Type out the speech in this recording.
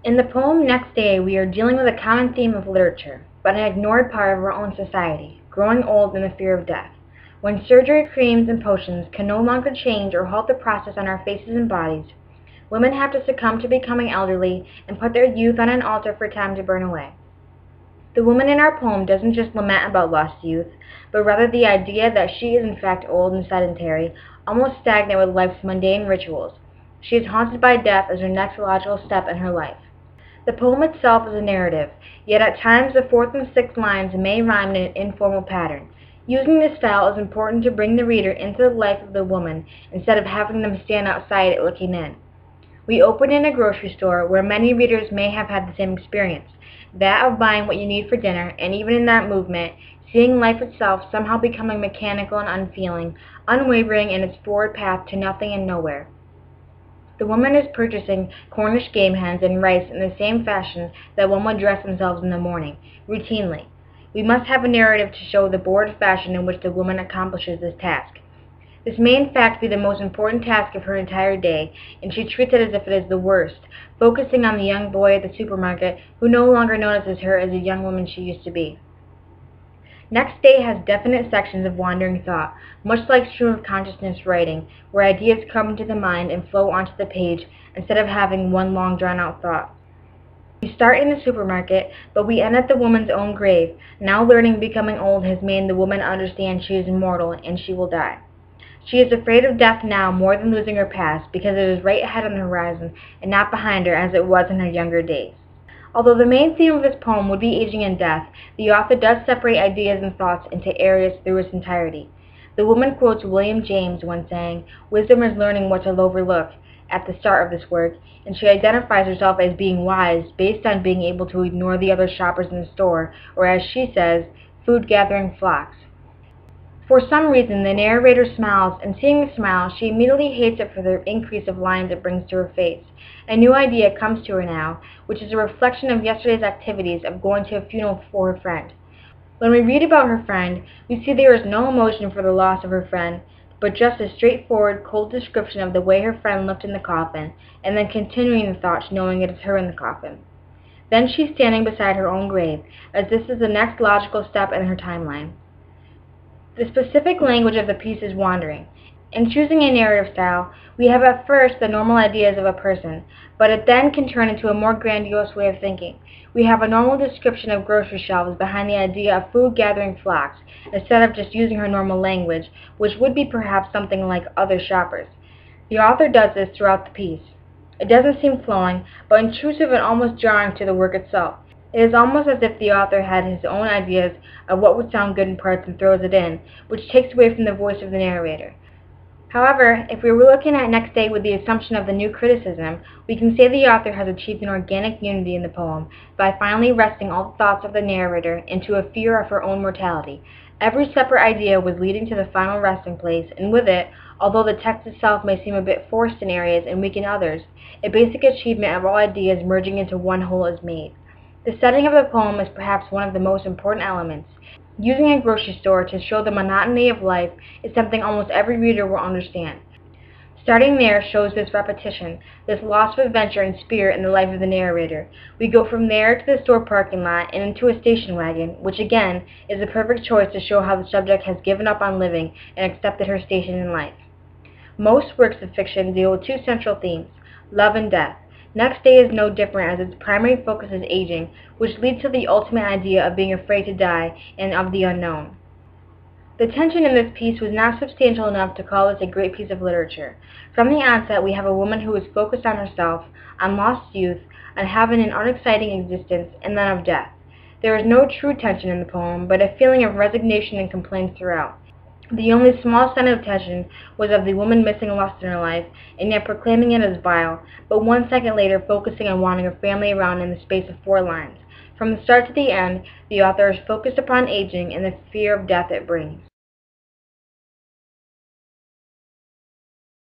In the poem Next Day, we are dealing with a common theme of literature, but an ignored part of our own society, growing old and the fear of death. When surgery, creams, and potions can no longer change or halt the process on our faces and bodies, women have to succumb to becoming elderly and put their youth on an altar for time to burn away. The woman in our poem doesn't just lament about lost youth, but rather the idea that she is in fact old and sedentary, almost stagnant with life's mundane rituals. She is haunted by death as her next logical step in her life. The poem itself is a narrative, yet at times the fourth and sixth lines may rhyme in an informal pattern. Using this style is important to bring the reader into the life of the woman instead of having them stand outside it looking in. We open in a grocery store where many readers may have had the same experience, that of buying what you need for dinner, and even in that movement, seeing life itself somehow becoming mechanical and unfeeling, unwavering in its forward path to nothing and nowhere. The woman is purchasing Cornish game hens and rice in the same fashion that one would dress themselves in the morning, routinely. We must have a narrative to show the bored fashion in which the woman accomplishes this task. This may in fact be the most important task of her entire day, and she treats it as if it is the worst, focusing on the young boy at the supermarket who no longer notices her as the young woman she used to be. Next Day has definite sections of wandering thought, much like stream of consciousness writing, where ideas come into the mind and flow onto the page instead of having one long drawn-out thought. We start in the supermarket, but we end at the woman's own grave. Now learning becoming old has made the woman understand she is immortal and she will die. She is afraid of death now more than losing her past because it is right ahead on the horizon and not behind her as it was in her younger days. Although the main theme of this poem would be aging and death, the author does separate ideas and thoughts into areas through its entirety. The woman quotes William James when saying, "Wisdom is learning what to overlook," at the start of this work, and she identifies herself as being wise based on being able to ignore the other shoppers in the store, or as she says, food-gathering flocks. For some reason, the narrator smiles, and seeing the smile, she immediately hates it for the increase of lines it brings to her face. A new idea comes to her now, which is a reflection of yesterday's activities of going to a funeral for her friend. When we read about her friend, we see there is no emotion for the loss of her friend, but just a straightforward, cold description of the way her friend looked in the coffin, and then continuing the thought knowing it is her in the coffin. Then she's standing beside her own grave, as this is the next logical step in her timeline. The specific language of the piece is wandering. In choosing a narrative style, we have at first the normal ideas of a person, but it then can turn into a more grandiose way of thinking. We have a normal description of grocery shelves behind the idea of food-gathering flocks, instead of just using her normal language, which would be perhaps something like other shoppers. The author does this throughout the piece. It doesn't seem flowing, but intrusive and almost jarring to the work itself. It is almost as if the author had his own ideas of what would sound good in parts and throws it in, which takes away from the voice of the narrator. However, if we were looking at Next Day with the assumption of the new criticism, we can say the author has achieved an organic unity in the poem by finally resting all the thoughts of the narrator into a fear of her own mortality. Every separate idea was leading to the final resting place, and with it, although the text itself may seem a bit forced in areas and weak in others, a basic achievement of all ideas merging into one whole is made. The setting of the poem is perhaps one of the most important elements. Using a grocery store to show the monotony of life is something almost every reader will understand. Starting there shows this repetition, this loss of adventure and spirit in the life of the narrator. We go from there to the store parking lot and into a station wagon, which again is a perfect choice to show how the subject has given up on living and accepted her station in life. Most works of fiction deal with two central themes, love and death. Next Day is no different, as its primary focus is aging, which leads to the ultimate idea of being afraid to die and of the unknown. The tension in this piece was not substantial enough to call this a great piece of literature. From the onset, we have a woman who is focused on herself, on lost youth, on having an unexciting existence, and then of death. There is no true tension in the poem, but a feeling of resignation and complaint throughout. The only small sign of tension was of the woman missing lust in her life, and yet proclaiming it as vile, but 1 second later focusing on wanting her family around in the space of 4 lines. From the start to the end, the author is focused upon aging and the fear of death it brings.